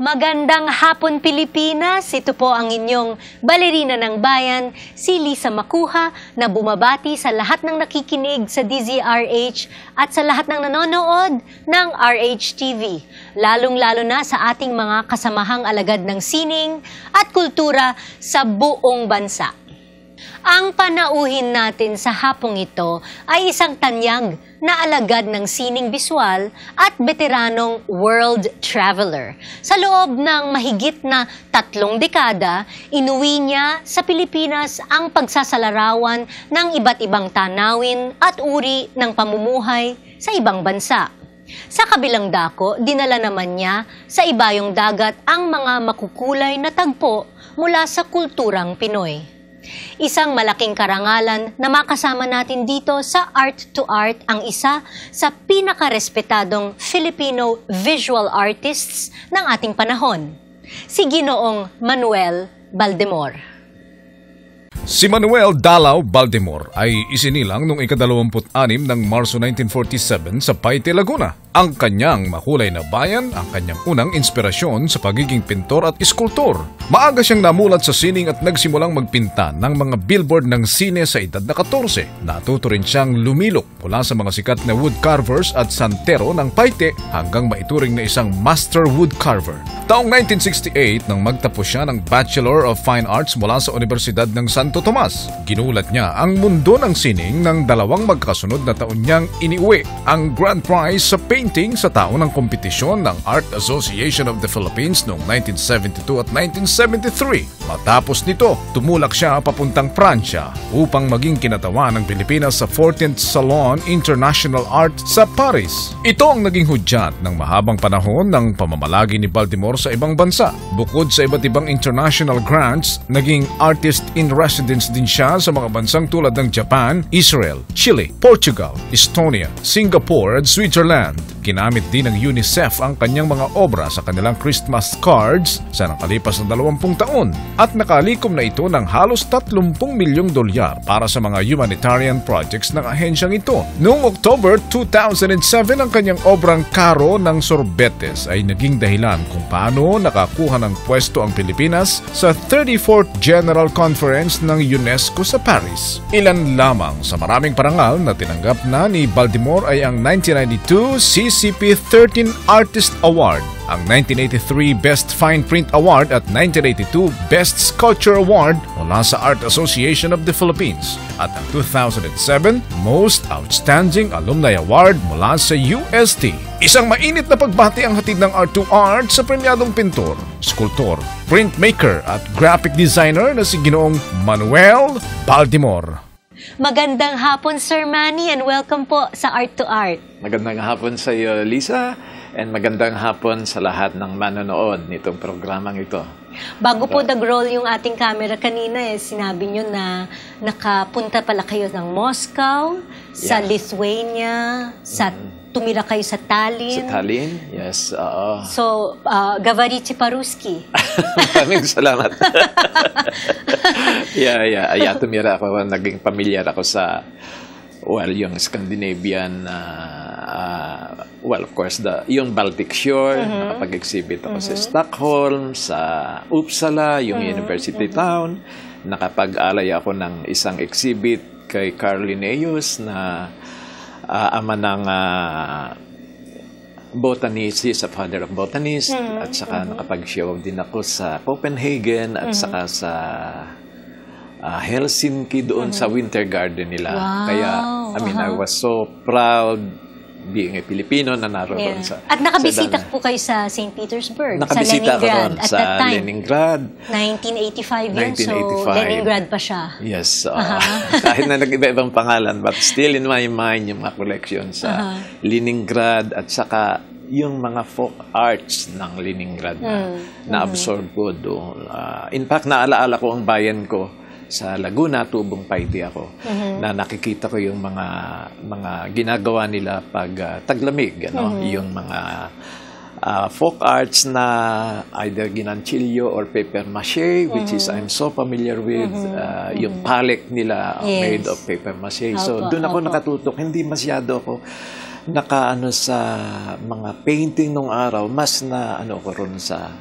Magandang hapon Pilipinas, ito po ang inyong balerina ng bayan, si Lisa Makuha na bumabati sa lahat ng nakikinig sa DZRH at sa lahat ng nanonood ng RHTV, lalong-lalo na sa ating mga kasamahang alagad ng sining at kultura sa buong bansa. Ang panauhin natin sa hapong ito ay isang tanyag na alagad ng sining biswal at veteranong world traveler. Sa loob ng mahigit na 3 dekada, inuwi niya sa Pilipinas ang pagsasalarawan ng iba't ibang tanawin at uri ng pamumuhay sa ibang bansa. Sa kabilang dako, dinala naman niya sa ibayong dagat ang mga makukulay na tagpo mula sa kulturang Pinoy. Isang malaking karangalan na makasama natin dito sa Art to Art ang isa sa pinakarespetadong Filipino visual artists ng ating panahon, si Ginoong Manuel Baldemor. Si Manuel Dalao Baldemor ay isinilang noong ika-26 ng Marso 1947 sa Paite, Laguna. Ang kanyang makulay na bayan ang kanyang unang inspirasyon sa pagiging pintor at iskultor. Maaga siyang namulat sa sining at nagsimulang magpinta ng mga billboard ng sine sa edad na 14. Natuto rin siyang lumilok mula sa mga sikat na woodcarvers at santero ng Paite hanggang maituring na isang master woodcarver. Taong 1968 nang magtapos siya ng Bachelor of Fine Arts mula sa Universidad ng Santo Tomas, ginulat niya ang mundo ng sining ng 2 magkasunod na taon niyang iniuwi ang grand prize sa painting sa taon ng kompetisyon ng Art Association of the Philippines noong 1972 at 1973. Matapos nito, tumulak siya papuntang Pransya upang maging kinatawa ng Pilipinas sa 14th Salon International Art sa Paris. Ito ang naging hudyat ng mahabang panahon ng pamamalagi ni Baldemor sa ibang bansa. Bukod sa iba't ibang international grants, naging artist in residence din siya sa mga bansang tulad ng Japan, Israel, Chile, Portugal, Estonia, Singapore at Switzerland. Ginamit din ng UNICEF ang kanyang mga obra sa kanilang Christmas cards sa nakalipas na 20 taon at nakalikom na ito ng halos 30 milyong dolyar para sa mga humanitarian projects ng ahensyang ito. Noong October 2007, ang kanyang obrang Karo ng Sorbetes ay naging dahilan kung paano nakakuha ng pwesto ang Pilipinas sa 34th General Conference ng UNESCO sa Paris. Ilan lamang sa maraming parangal na tinanggap na ni Baldemor ay ang 1992 CCP 13 Artist Award, ang 1983 Best Fine Print Award at 1982 Best Sculpture Award mula sa Art Association of the Philippines at ang 2007 Most Outstanding Alumni Award mula sa UST. Isang mainit na pagbati ang hatid ng Art to Art sa premyadong pintor, skulptor, printmaker at graphic designer na si Ginoong Manuel Baldemor. Magandang hapon Sir Manny and welcome po sa Art to Art. Magandang hapon sa iyo, Lisa, and magandang hapon sa lahat ng manonood nitong programang ito. Bago po nag-roll yung ating camera kanina, sinabi nyo na nakapunta pala kayo ng Moscow, sa Lithuania, tumira kayo sa Tallinn. Sa Tallinn, yes. So, gavarite pa-ruski. Maraming salamat. Tumira ako. Naging pamilyar ako sa, yung Scandinavian, of course, yung Baltic Shore. Nakapag-exhibit ako sa Stockholm, sa Uppsala, yung university town. Nakapag-alay ako ng isang exhibit kay Carl Linnaeus na ama ng botanist, father of botanists, at saka nakapag-show din ako sa Copenhagen at saka sa Helsinki doon sa Winter Garden nila. Wow. Kaya, I was so proud being a Filipino na naroon sa... At nakabisita po kayo sa St. Petersburg, sa Leningrad at sa that time. Leningrad. 1985 yun, so Leningrad pa siya. Yes. Kahit na nag-iba-ibang pangalan, but still in my mind yung mga collection sa Leningrad at saka yung mga folk arts ng Leningrad na na-absorb ko doon. In fact, naalaala ko ang bayan ko sa Laguna, Tubong Paite ako, na nakikita ko yung mga ginagawa nila pag taglamig, yung mga folk arts na either ginanchilyo or paper mache, which is I'm so familiar with, yung palek nila made of paper mache. So doon ako nakatutok, hindi masyado ako nakaano sa mga painting nung araw, mas na ano ko ron sa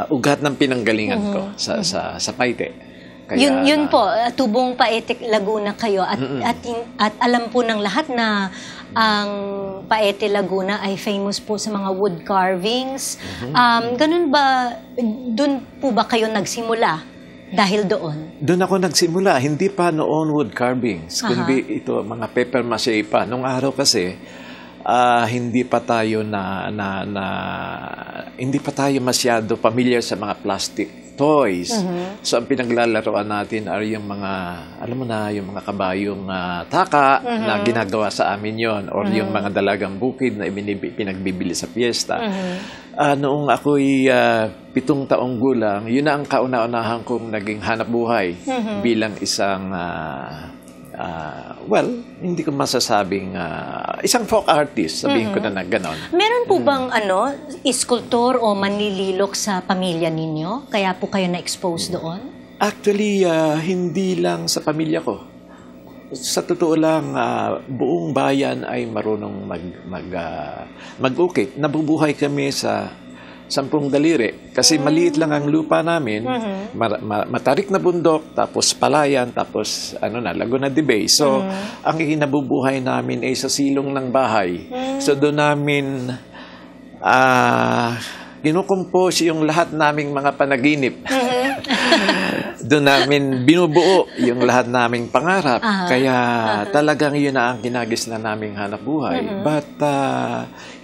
ugat ng pinanggalingan ko sa Paite. Yun po, Tubong Paete Laguna kayo at alam po ng lahat na ang Paete Laguna ay famous po sa mga wood carvings. Ganun ba, dun po ba kayo nagsimula dahil doon? Doon ako nagsimula, hindi pa noon wood carvings, kundi ito mga paper mache pa. Nung araw kasi hindi pa tayo hindi pa tayo masyado familiar sa mga plastic toys. So, ang pinaglalaroan natin ay yung mga, alam mo na, yung mga kabayong taka na ginagawa sa amin yon, or yung mga dalagang bukid na pinagbibili sa piyesta. Noong ako'y 7 taong gulang, yun na ang kauna-unahan kong naging hanap buhay bilang isang hindi ko masasabing isang folk artist, sabihin ko na ganon. Meron po bang iskultor o manlililok sa pamilya ninyo? Kaya po kayo na-expose doon? Actually, hindi lang sa pamilya ko. Sa totoo lang, buong bayan ay marunong mag-ukit. Nabubuhay kami sa 10 daliri. Kasi maliit lang ang lupa namin. Matarik na bundok, tapos palayan, tapos Laguna de Bay. So, ang ikinabubuhay namin ay sa silong ng bahay. So, doon namin kinukumpos yung lahat naming mga panaginip. Doon namin binubuo yung lahat naming pangarap. Kaya talagang yun na ang ginagisnan naming hanap buhay. But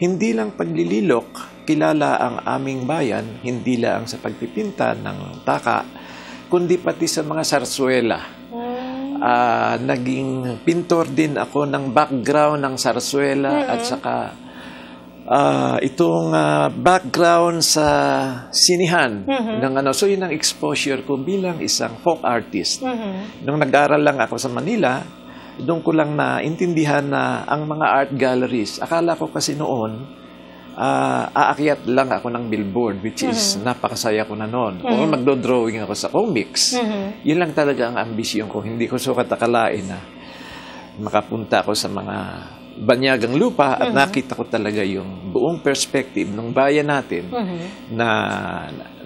hindi lang paglililok, kilala ang aming bayan, hindi lang sa pagpipinta ng taka, kundi pati sa mga sarsuela. Naging pintor din ako ng background ng sarsuela at saka itong background sa sinihan. So yun ang exposure ko bilang isang folk artist. Nung nag-aral lang ako sa Manila, doon ko lang naintindihan na ang mga art galleries, akala ko kasi noon, aakyat lang ako ng billboard, which is napakasaya ko na noon. O magdo-drawing ako sa comics. Yun lang talaga ang ambisyon ko. Hindi ko sukat akalain na makapunta ako sa mga banyagang lupa at nakita ko talaga yung buong perspective ng bayan natin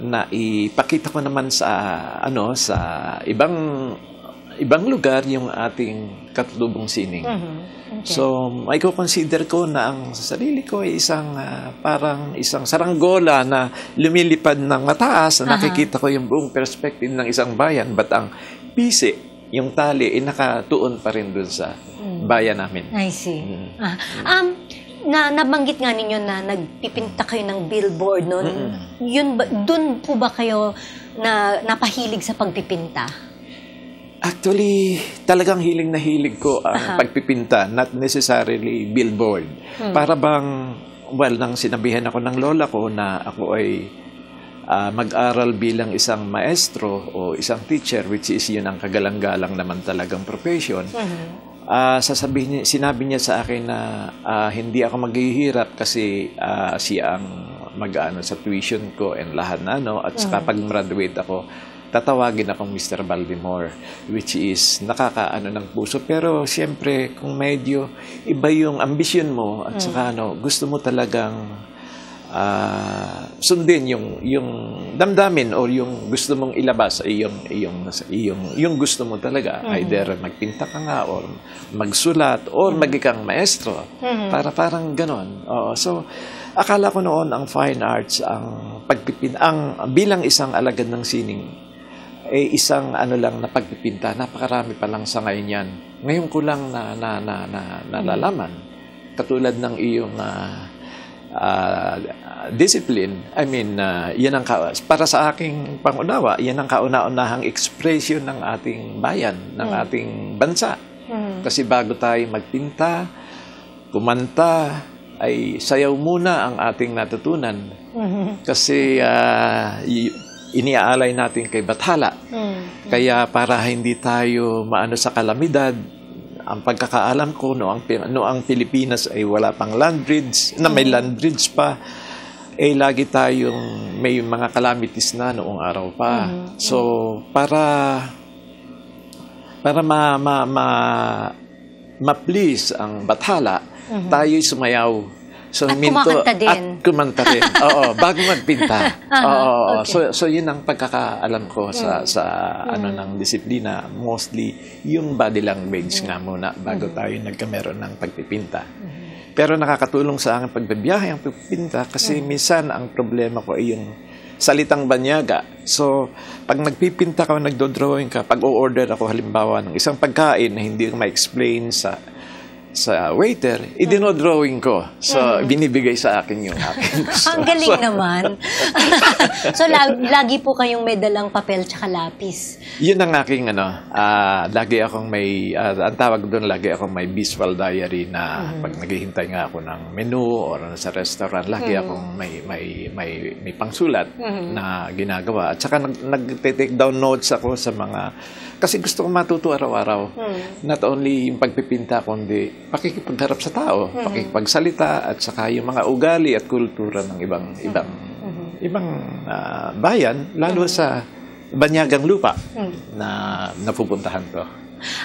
na ipakita ko naman sa sa ibang lugar yung ating katutubong sining. So, may consider ko na ang sarili ko ay parang isang saranggola na lumilipad ng mataas na nakikita ko yung buong perspective ng isang bayan, but ang pisi, yung tali, nakatuon pa rin dun sa bayan namin. I see. Nabanggit nga ninyo na nagpipinta kayo ng billboard noon. Doon po ba kayo na napahilig sa pagpipinta? Actually, talagang hiling na hilig ko ang pagpipinta, not necessarily billboard. Para bang, nang sinabihan ako ng lola ko na ako ay mag-aral bilang isang maestro o isang teacher, which is yun ang kagalang-galang naman talagang profession, sinabi niya sa akin na hindi ako maghihirap kasi siya ang mag-ano sa tuition ko and lahat na at saka pag-graduate ako, tatawagin akong Mr. Baltimore, which is nakakaano ng puso. Pero siyempre, kung medyo iba yung ambisyon mo at saka gusto mo talagang sundin yung damdamin o yung gusto mong ilabas ay yung gusto mo talaga. Either magpinta ka nga or magsulat or magikang maestro. Parang ganon. So, akala ko noon ang fine arts, ang bilang isang alagad ng sining, isang lang na pagpipinta. Napakarami pa lang sa ngayon yan. Ngayon ko lang nalalaman. Katulad ng iyong discipline. I mean, yan ang para sa aking pangunawa, yan ang kauna-unahang expression ng ating bayan, ng ating bansa. Kasi bago tayo magpinta, kumanta, ay sayaw muna ang ating natutunan. Kasi iniaalay natin kay Bathala. Kaya para hindi tayo maano sa kalamidad, ang pagkakaalam ko ang Pilipinas ay wala pang land bridge, na may land bridge pa, lagi tayong may mga calamities na noong araw pa. So, para ma-please ang Bathala, tayo'y sumayaw So, At kumakanta din. At kumanta rin. Oo, bago magpinta. Oo, okay. so yun ang pagkakaalam ko sa ano ng disiplina. Mostly, yung body language nga muna bago tayo nagkameron ng pagpipinta. Pero nakakatulong sa akin pagbibiyahe ang pagpipinta kasi minsan ang problema ko ay yung salitang banyaga. So, pag nagpipinta ka o nagdodrawing ka, pag o-order ako halimbawa ng isang pagkain na hindi ko ma-explain sa waiter, idinodrawing ko. So, binibigay sa akin yung aking gusto. Ang galing naman. So, lagi po kayong may dalang papel tsaka lapis. Yun ang aking lagi akong may, ang tawag doon, lagi akong may visual diary na pag naghihintay nga ako ng menu or sa restaurant, lagi akong may pangsulat na ginagawa. At saka nag-take down notes ako sa mga, kasi gusto ko matuto araw-araw. Not only yung pagpipinta, kundi pakikipagharap sa tao, pakikipagsalita, at saka yung mga ugali at kultura ng ibang bayan, lalo sa banyagang lupa na napupuntahan ko.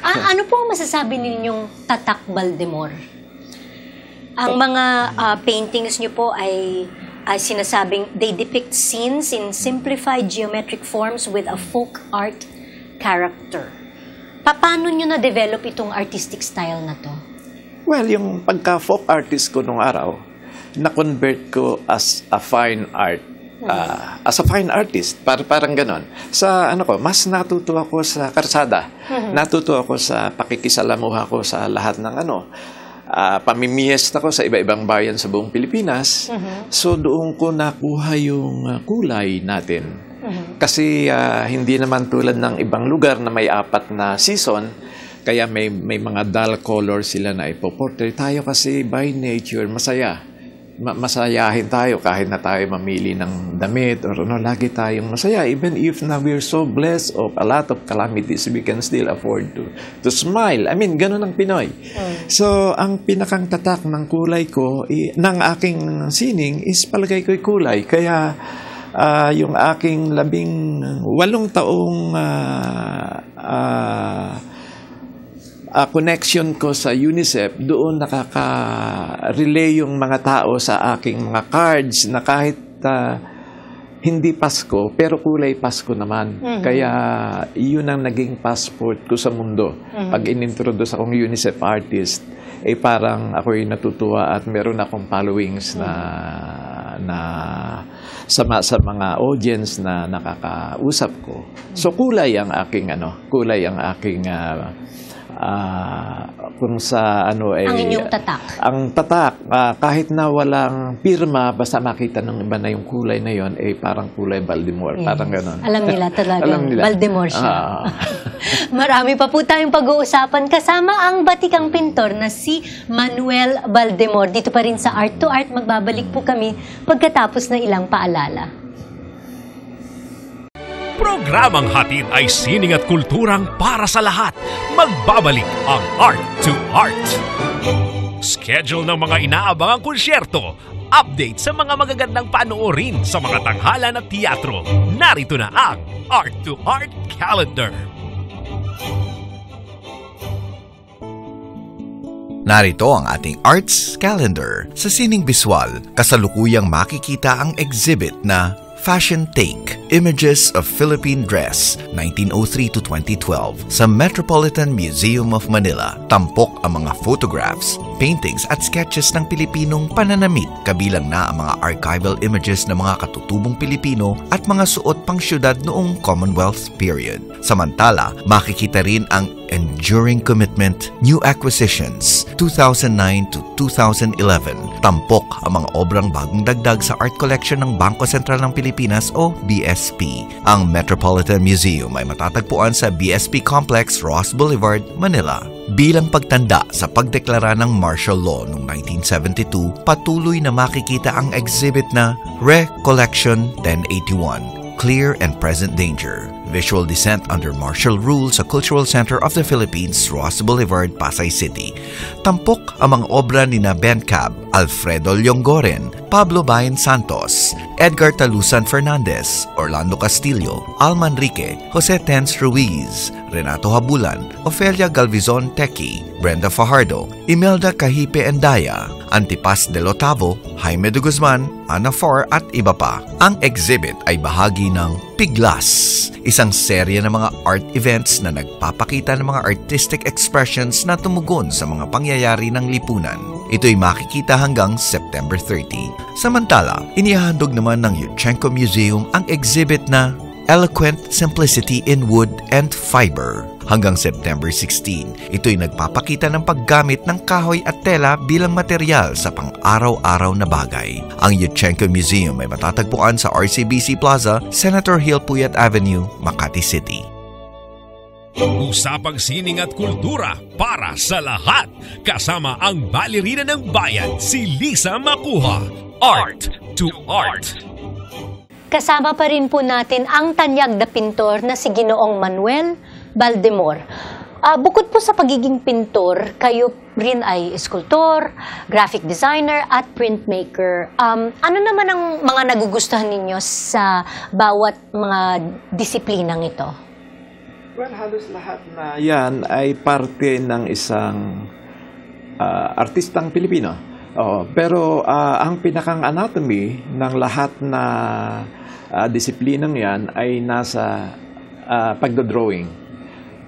Ano po ang masasabi ninyong Tatak Baldemor? Ang mga paintings niyo po ay sinasabing they depict scenes in simplified geometric forms with a folk art character. Paano nyo na-develop itong artistic style na to? Well, yung pagka-folk artist ko nung araw, na-convert ko as a fine art. As a fine artist, parang ganon. Sa mas natuto ako sa karsada. Natuto ako sa pakikisalamuha ko sa lahat ng pamimiesta ko sa iba-ibang bayan sa buong Pilipinas. So doon ko nakuha yung kulay natin. Kasi hindi naman tulad ng ibang lugar na may 4 na season, kaya may mga dull color sila na ipoportray. Tayo kasi by nature masaya. Masayahin tayo kahit na tayo mamili ng damit or lagi tayong masaya. Even if na we're so blessed of a lot of calamities, we can still afford to smile. I mean, ganun ang Pinoy. So, ang pinakang tatak ng kulay ko, ng aking sining is palagay ko'y kulay. Kaya, yung aking 18 taong connection ko sa UNICEF, doon nakaka-relay yung mga tao sa aking mga cards na kahit hindi Pasko, pero kulay Pasko naman. Kaya yun ang naging passport ko sa mundo. Pag inintroduce akong UNICEF artist, parang ako'y natutuwa at meron akong followings na sa mga audience na nakakausap ko. So kulay ang aking kung sa ang inyong tatak. Ang tatak, kahit na walang pirma, basta makita ng iba na yung kulay na yon, parang kulay Baldemor. Parang ganon. Alam nila talaga. Alam nila. Baldemor siya. Marami pa po tayong pag-uusapan kasama ang batikang pintor na si Manuel Baldemor. Dito pa rin sa Art to Art, magbabalik po kami pagkatapos ng ilang paalala. Programang hatid ay sining at kulturang para sa lahat. Magbabalik ang Art to Art. Schedule ng mga inaabangang konsyerto. Update sa mga magagandang panoorin sa mga tanghalan at teatro. Narito na ang Art to Art Calendar. Narito ang ating Arts Calendar. Sa sining biswal, kasalukuyang makikita ang exhibit na Fashion Take, Images of Philippine Dress, 1903 to 2012 sa Metropolitan Museum of Manila. Tampok ang mga photographs, paintings at sketches ng Pilipinong pananamit, kabilang na ang mga archival images ng mga katutubong Pilipino at mga suot pang syudad noong Commonwealth period. Samantala, makikita rin ang Enduring Commitment, New Acquisitions, 2009 to 2011. Tampok ang mga obrang bagong dagdag sa art collection ng Bangko Sentral ng Pilipinas o BSP. Ang Metropolitan Museum ay matatagpuan sa BSP Complex, Ross Boulevard, Manila. Bilang pagtanda sa pagdeklara ng martial law noong 1972, patuloy na makikita ang exhibit na Recollection 1081, Clear and Present Danger. Visual descent under martial rule sa Cultural Center of the Philippines, Ross Boulevard, Pasay City. Tampok ang mga obra ni Ben Cab, Alfredo Lyongoren, Pablo Bayan Santos, Edgar Talusan Fernandez, Orlando Castillo, Al Manrique, Jose Tenz Ruiz, Renato Habulan, Ofelia Galvizon Tequi, Brenda Fajardo, Imelda Cahipe Endaya, Antipas del Otavo, Jaime de Guzman, Ana Far at iba pa. Ang exhibit ay bahagi ng Piglas, isang serye ng mga art events na nagpapakita ng mga artistic expressions na tumugon sa mga pangyayari ng lipunan. Ito'y makikita hanggang September 30. Samantala, inihahandog naman ng Yushchenko Museum ang exhibit na Eloquent Simplicity in Wood and Fiber. Hanggang September 16, ito'y nagpapakita ng paggamit ng kahoy at tela bilang material sa pang-araw-araw na bagay. Ang Yushchenko Museum ay matatagpuan sa RCBC Plaza, Senator Hill Puyat Avenue, Makati City. Usapang sining at kultura para sa lahat. Kasama ang balerina ng bayan, si Lisa Macuja. Art to Art. Kasama pa rin po natin ang tanyag na pintor na si Ginoong Manuel Baldemor. Bukod po sa pagiging pintor, kayo rin ay eskultor, graphic designer at printmaker. Ano naman ang mga nagugustuhan ninyo sa bawat mga disiplinang ito? Well, halos lahat na yan ay parte ng isang artistang Pilipino. Pero ang pinakang anatomy ng lahat na disiplinang yan ay nasa pagdodrawing.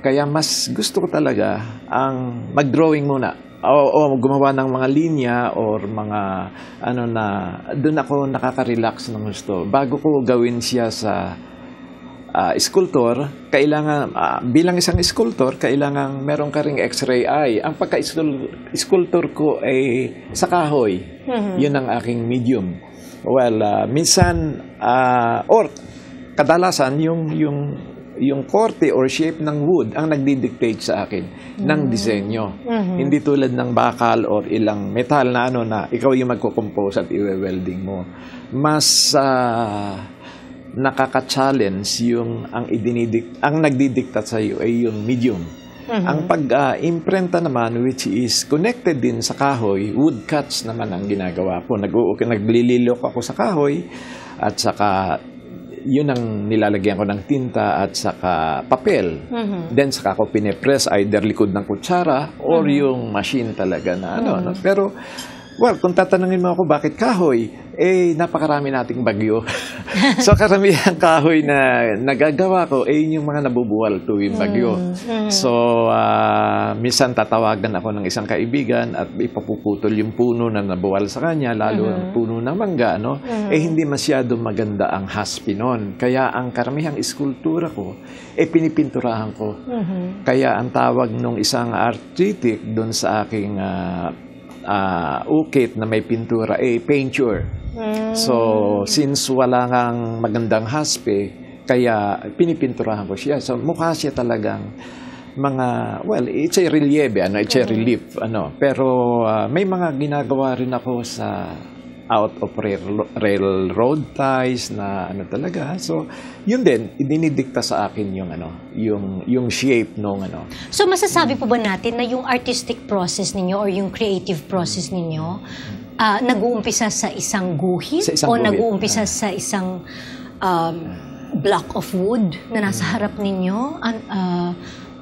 Kaya mas gusto ko talaga ang mag-drawing muna. O gumawa ng mga linya or mga doon ako nakaka-relax ng gusto. Bago ko gawin siya sa sculptor, kailangan bilang isang sculptor, kailangan meron ka ring X-ray eye. Ang pagka-sculptor ko ay sa kahoy. Yun ang aking medium. Well, minsan or kadalasan yung korte or shape ng wood ang nagdi-dictate sa akin ng disenyo. Hindi tulad ng bakal or ilang metal na na ikaw yung magko-compose at i-welding mo. Mas nakaka-challenge yung ang nagdidikta sa iyo ay yung medium. Ang pag-imprenta naman, which is connected din sa kahoy, wood cuts naman ang ginagawa ko. Naglililok ako sa kahoy at saka yun ang nilalagyan ko ng tinta at saka papel. Then saka ko pinepress either likod ng kutsara or yung machine talaga na Pero, well, kung tatanungin mo ako bakit kahoy, napakarami nating bagyo. So karamihan kahoy na nagagawa ko, yung mga nabubuwal tuwing bagyo. So, minsan tatawagan ako ng isang kaibigan at ipapuputol yung puno na nabuwal sa kanya, lalo ang puno ng mangga, hindi masyado maganda ang haspi nun. Kaya ang karamihang iskultura ko, pinipinturahan ko. Kaya ang tawag nung isang artistic doon sa aking ukit na may pintura, painture. So, since wala ngang magandang haspe, kaya pinipinturahan ko siya. So, mukha siya talagang mga, well, it's a relieve, it's a relief, Pero may mga ginagawa rin ako sa out of railroad ties na talaga. So, yun din, idinidikta sa akin yung shape nung So, masasabi po ba natin na yung artistic process ninyo or yung creative process ninyo nag-uumpisa sa isang guhit o nag-uumpisa sa isang block of wood na nasa harap ninyo?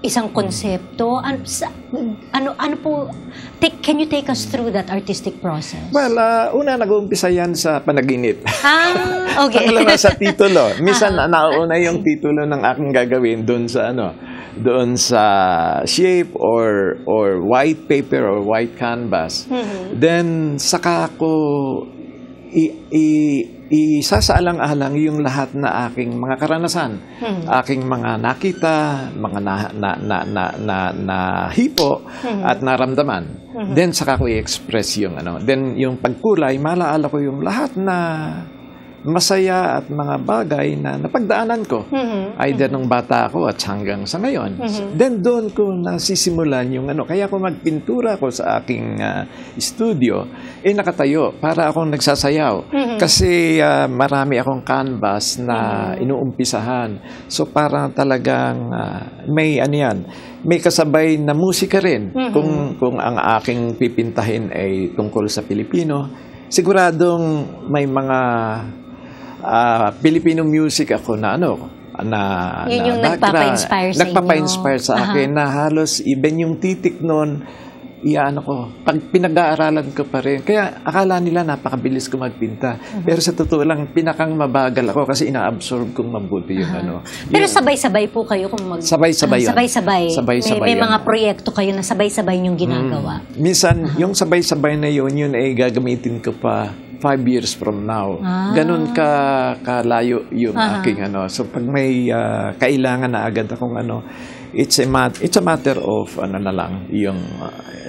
Isang konsepto? Ano po? Can you take us through that artistic process? Well, una nag-uumpisa yan sa panaginip. Okay. Pangalawa sa titulo. Minsan nauna yung titulo ng aking gagawin doon sa shape or white paper or white canvas. Then saka ko isasaalang-alang yung lahat na aking mga karanasan, aking mga nakita, mga nahipo at naramdaman. Then saka ko i-express yung Then yung pagkulay, malaala ko yung lahat na masaya at mga bagay na napagdaanan ko. Either nung bata ako at hanggang sa ngayon. Then doon ko nasisimulan yung kaya ako magpintura ko sa aking studio, nakatayo para akong nagsasayaw. Kasi marami akong canvas na inuumpisahan. So parang talagang may may kasabay na musika rin. Kung ang aking pipintahin ay tungkol sa Pilipino, siguradong may mga Filipino music ako na yun yung nagpapa-inspire sa inyo. Nagpapa-inspire sa akin na halos even yung titik nun, pag pinag-aaralan ko pa rin. Kaya akala nila napakabilis ko magpinta. Pero sa totoo lang, pinakang mabagal ako kasi ina-absorb kong mabuti yung Pero sabay-sabay po kayo kung Sabay-sabay yan. Sabay-sabay. May mga proyekto kayo na sabay-sabay yung ginagawa. Minsan, yung sabay-sabay na yun ay gagamitin ko pa 5 years from now. Ganun kalayo yung aking So pag may kailangan na agad akong it's a matter of yung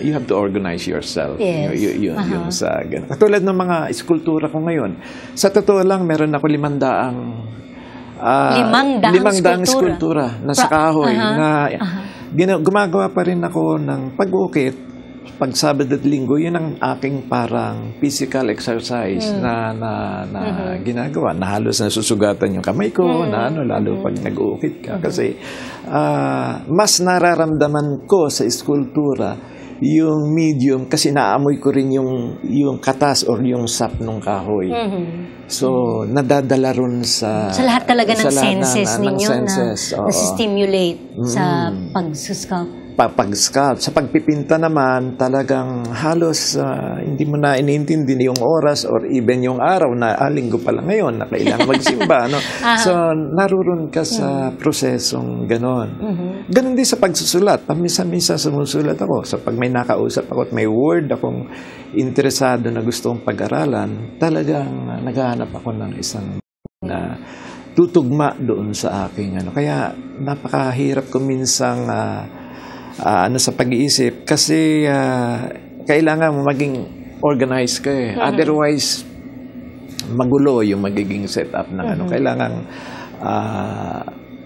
you have to organize yourself. Yes. Yung sa ganun. Katulad ng mga eskultura ko ngayon. Sa totoo lang, meron ako 500 eskultura na sa kahoy na gumagawa pa rin ako ng pag-uukit. Pag Sabado at Linggo, yun ang aking parang physical exercise na ginagawa. Na halos nasusugatan yung kamay ko, lalo pag nag-uukit ka. Kasi mas nararamdaman ko sa eskultura yung medium kasi naamoy ko rin yung katas or yung sap ng kahoy. So, nadadala ron sa lahat talaga ng senses ninyo na stimulate sa pag-sculpt. Pag-sculpt. Sa pagpipinta naman, talagang halos hindi mo na iniintindi yung oras or even yung araw na linggo pala ngayon na kailangan magsimba. So, naroon ka sa prosesong ganon. Ganon din sa pagsusulat. Pamisa-misa sumusulat ako. So, pag may nakausap ako at may word akong interesado na gusto kong pag-aralan, talagang naghahanap ako ng isang na tutugma doon sa aking Kaya, napakahirap ko minsang sa pag-iisip kasi kailangan maging organized ka Otherwise, magulo yung magiging setup ng Kailangan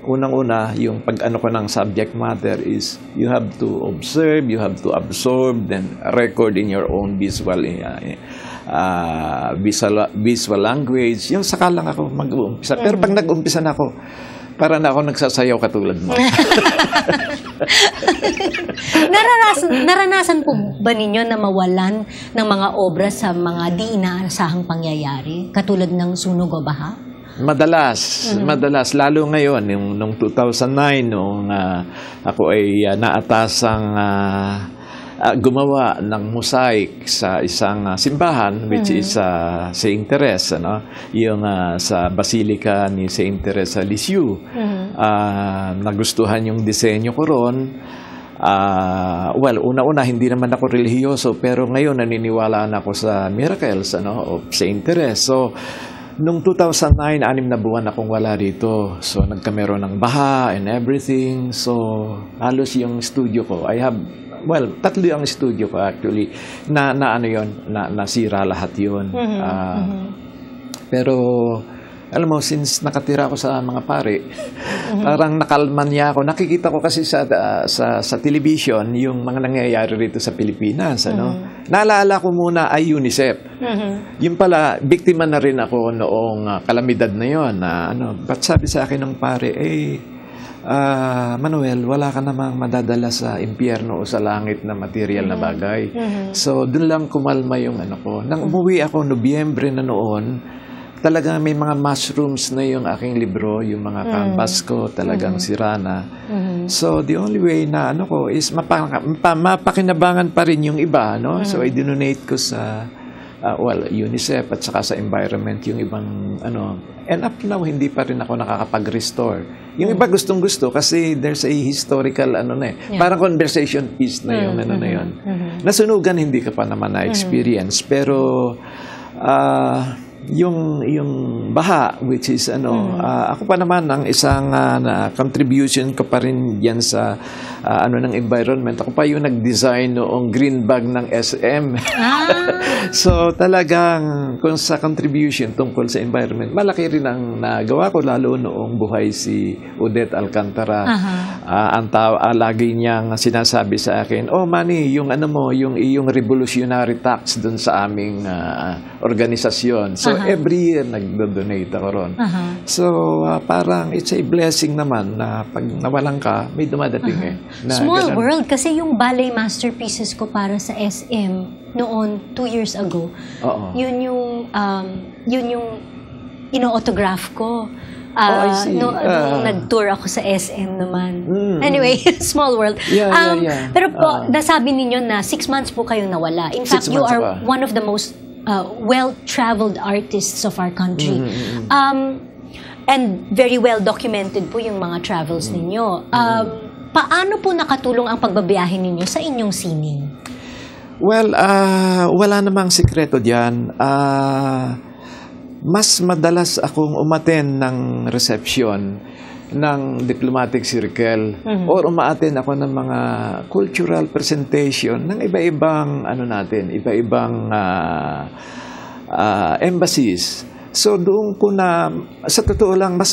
unang-una, yung pag ko ng subject matter is you have to observe, you have to absorb, then record in your own visual language. Yung saka lang ako mag-uumpisa. Pero pag nag-umpisa na ako, para na ako nagsasayaw katulad mo. Naranasan po ba ninyo na mawalan ng mga obra sa mga di inaasahang pangyayari? Katulad ng sunog o baha? Madalas. Lalo ngayon, nung 2009, nung ako ay naatasang gumawa ng mosaic sa isang simbahan which is Saint Teresa, yung sa Basilica ni Saint Teresa Lisieux. Nagustuhan yung disenyo ko ron. Una-una hindi naman ako relihiyoso pero ngayon naniniwala na ako sa miracles of Saint Teresa. So nung 2009, 6 na buwan akong wala rito. So nagkameron ng baha and everything. So halos yung studio ko, I have 3 ang studio ko actually na nasira lahat yun. Pero alam mo, since nakatira ako sa mga pare, parang nakalman niya ako. Nakikita ko kasi sa television yung mga nangyayari rito sa Pilipinas. Naalala ko muna ay UNICEF. Yung pala, biktima na rin ako noong kalamidad na yun. Ba't sabi sa akin ng pare, Manuel, wala ka namang madadala sa impyerno o sa langit na material na bagay. So, dun lang kumalma yung ko. Nang umuwi ako Nobyembre na noon, talagang may mga mushrooms na yung aking libro, yung mga canvas ko, talagang sira na. So, the only way na is mapakinabangan pa rin yung iba, So, i-donate ko sa UNICEF at saka sa environment yung ibang and up now hindi pa rin ako nakakapag-restore. Yung iba gustong-gusto kasi there's a historical parang conversation piece na yung na yun. Nasunugan hindi ka pa naman na-experience pero yung baha which is ako pa naman ang isang contribution ko pa rin yan sa ng environment. Ako pa yung nag-design noong green bag ng SM. So talagang kung sa contribution tungkol sa environment, malaki rin ang nagawa ko, lalo noong buhay si Odette Alcantara. Lagi niyang sinasabi sa akin, "Oh Manny, yung yung iyong revolutionary tax dun sa aming organisasyon." So every year nagdo-donate ako ron. So parang it's a blessing naman na pag nawalan ka, may dumadating na Small ganun. world, kasi yung ballet masterpieces ko para sa SM noon 2 years ago. Yun yung ino-autograph ko. I see. Nung nag-tour ako sa SM naman. Anyway, small world. Yeah. Pero po, nasabi ninyo na 6 months po kayong nawala. In fact, 6 you months are ako. one of the most well-traveled artists of our country. And very well documented po yung mga travels ninyo. Paano po nakatulong ang pagbabiyahe ninyo sa inyong sining? Well, wala namang sikreto diyan. Mas madalas akong umaten ng reception ng diplomatic circle or umaaten ako ng mga cultural presentation ng iba-ibang iba-ibang embassies. So doon ko na, sa totoo lang, mas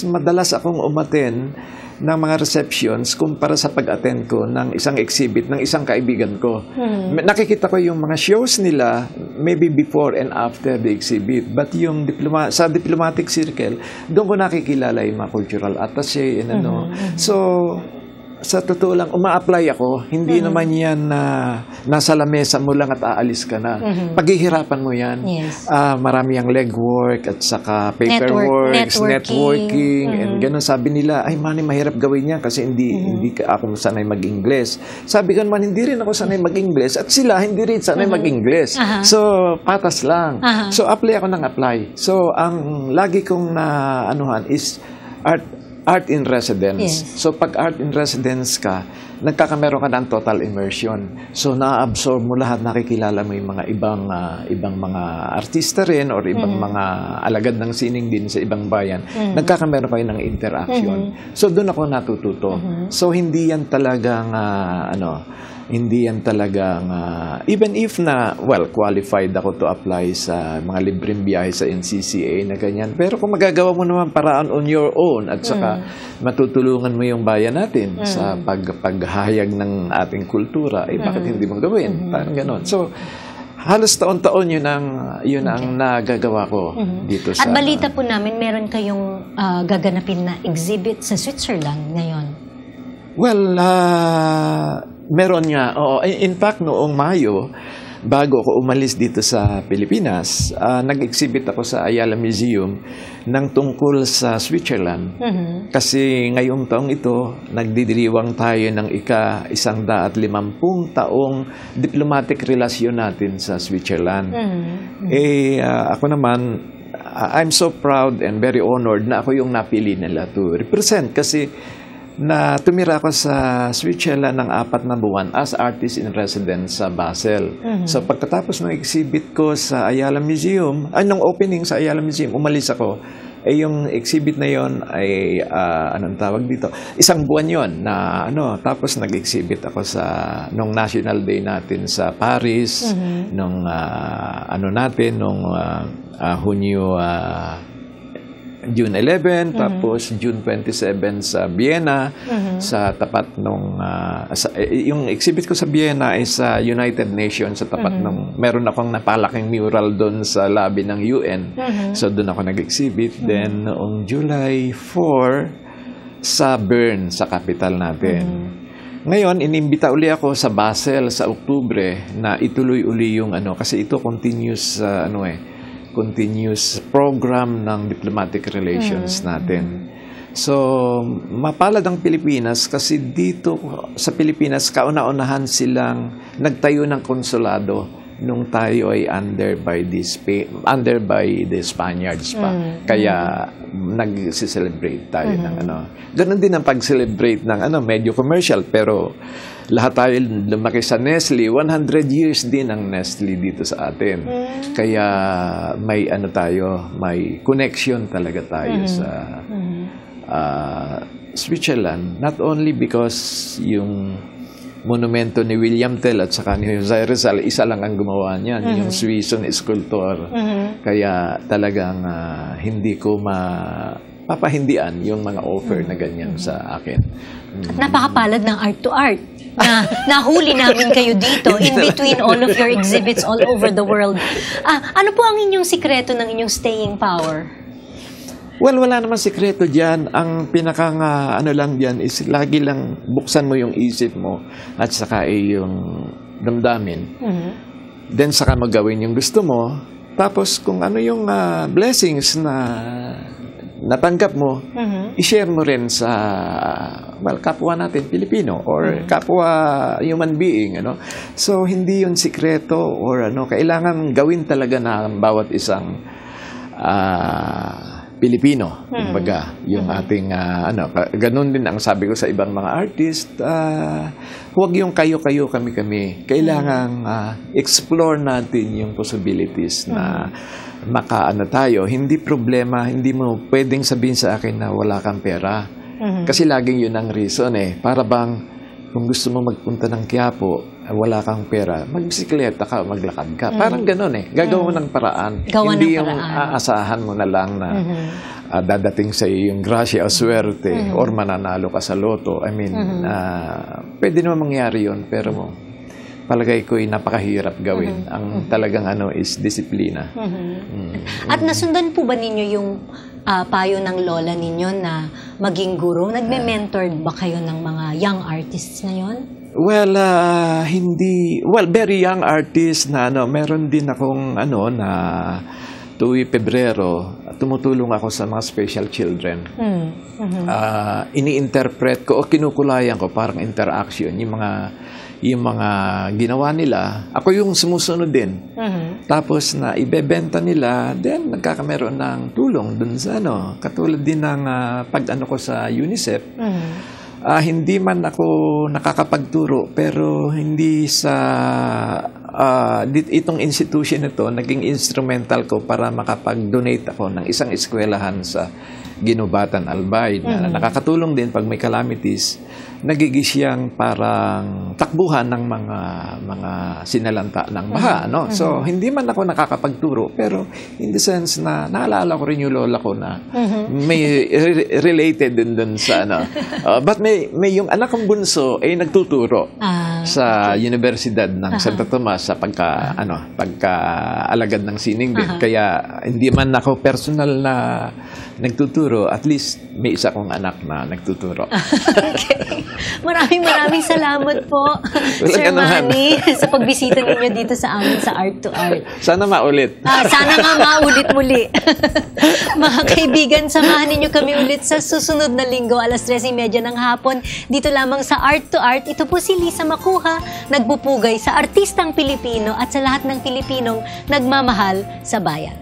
madalas akong umaten ng mga receptions kumpara sa pag-attend ko ng isang exhibit ng isang kaibigan ko. Nakikita ko yung mga shows nila maybe before and after the exhibit, but yung sa diplomatic circle, doon ko nakikilala yung mga cultural attaché and So sa totoo lang, uma-apply ako. Hindi naman yan na nasa lamesa mo lang at aalis ka na. Paghihirapan mo yan. Yes. Marami ang legwork at saka paperwork, networking, and ganun. Sabi nila, ay Manny, mahirap gawin yan kasi hindi ako sanay mag-Ingles. Sabi ko naman, hindi rin ako sanay mag-Ingles at sila hindi rin sanay mag-Ingles. So, patas lang. So, apply ako ng apply. So, ang lagi kong anuhan is art in residence. Yes. So, pag art in residence ka, nagkakameron ka ng total immersion. So, na-absorb mo lahat, nakikilala mo yung mga ibang mga artista rin or ibang mga alagad ng sining din sa ibang bayan. Nagkakameron kayo ng interaction. So, doon ako natututo. So, hindi yan talagang, even if qualified ako to apply sa mga libreng biyahe sa NCCA na ganyan. Pero kung magagawa mo naman paraan on your own at saka matutulungan mo yung bayan natin sa paghahayag ng ating kultura, bakit hindi mo gawin? Parang ganon. So, halos taon-taon yun ang nagagawa ko dito sa... At balita po namin, meron kayong gaganapin na exhibit sa Switzerland ngayon. Well, meron nga. In fact, noong Mayo, bago ako umalis dito sa Pilipinas, nag-exhibit ako sa Ayala Museum ng tungkol sa Switzerland. Kasi ngayong taong ito, nagdidiriwang tayo ng 150 taong diplomatic relasyon natin sa Switzerland. Ako naman, I'm so proud and very honored na ako yung napili nila to represent kasi na tumira ako sa Switzerland ng 4 na buwan as artist in residence sa Basel. So pagkatapos ng exhibit ko sa Ayala Museum, nung opening sa Ayala Museum, umalis ako. Yung exhibit na yon ay anong tawag dito? 1 buwan yon na tapos nag-exhibit ako nung National Day natin sa Paris, nung June 11, tapos June 27 sa Vienna, sa tapat yung exhibit ko sa Vienna ay sa United Nations, sa tapat meron akong napalaking mural doon sa lobby ng UN. So doon ako nag-exhibit. Then noong July 4 sa Bern, sa capital natin. Ngayon, inimbita uli ako sa Basel sa Oktubre na ituloy uli yung kasi ito continuous continuous program ng diplomatic relations natin. So, mapalad ang Pilipinas kasi dito sa Pilipinas, kauna-unahan silang nagtayo ng konsulado nung tayo ay under by the Spaniards pa. Kaya nag-celebrate tayo ng Ganon din ang pag-celebrate ng medyo commercial, pero lahat tayo lumaki sa Nestle. 100 years din ang Nestle dito sa atin. Kaya may may connection talaga tayo sa Switzerland, not only because yung monumento ni William Tell at saka ni Jose Rizal, isa lang ang gumawa niyan, yung Swisson sculptor. Kaya talagang hindi ko papahindian yung mga offer na ganyan sa akin. At napakapalad ng art to art na nahuli namin kayo dito in between all of your exhibits all over the world. Ano po ang inyong sikreto ng inyong staying power? Well, wala naman sikreto dyan. Ang pinakang ano lang dyan is lagi lang buksan mo yung isip mo at saka yung damdamin. Then saka magawin yung gusto mo. Tapos kung ano yung blessings na natanggap mo, i-share mo rin sa kapwa natin Pilipino or kapwa human being. Ano? So, hindi yun sikreto or kailangan gawin talaga na bawat isang Pilipino, kumbaga, yung ating, ganun din ang sabi ko sa ibang mga artist, huwag yung kayo-kayo, kami-kami. Kailangan explore natin yung possibilities na tayo. Hindi problema, hindi mo pwedeng sabihin sa akin na wala kang pera. Kasi laging yun ang reason Para bang, kung gusto mo magpunta ng Quiapo, wala kang pera, magbisikleta ka, maglakad ka. Parang ganun Gagawa mo ng paraan. Hindi yung aasahan mo na lang na dadating sa iyo yung grasya o swerte or mananalo ka sa loto. I mean, pwede naman mangyari yun, pero palagay ko'y napakahirap gawin. Ang talagang is disiplina. At nasundan po ba ninyo yung payo ng lola ninyo na maging guro? Nagme-mentor ba kayo ng mga young artists ngayon? Well, hindi. Well, very young artist na meron din akong na tuwing Pebrero, tumutulong ako sa mga special children. Ini-interpret ko o kinukulayan ko parang interaction yung mga ginawa nila. Ako yung sumusunod din. Tapos na ibebenta nila, then nagkakameron ng tulong dun sa katulad din ng pag-ano ko sa UNICEF. Hindi man ako nakakapagturo, pero hindi sa itong institution ito naging instrumental ko para makapag-donate ako ng isang eskwelahan sa Ginubatan, Albay na nakakatulong din pag may calamities. Nagigis siyang parang takbuhan ng mga sinalanta ng baha. So, hindi man ako nakakapagturo, pero in the sense na naalala ko rin yung lola ko na may related din dun sa but may yung anak kong bunso ay nagtuturo sa Universidad ng Santo Tomas sa pagka-alagad ng sining din. Kaya hindi man ako personal na nagtuturo, at least may isa kong anak na nagtuturo. Okay. Maraming salamat po, Sir Manny, sa pagbisita ninyo dito sa amin sa Art to Art. Sana maulit. Sana nga maulit muli. Mga kaibigan, samahan ninyo kami ulit sa susunod na linggo, alas 3:30 ng hapon, dito lamang sa Art to Art. Ito po si Lisa Macuja, nagpupugay sa artistang Pilipino at sa lahat ng Pilipinong nagmamahal sa bayan.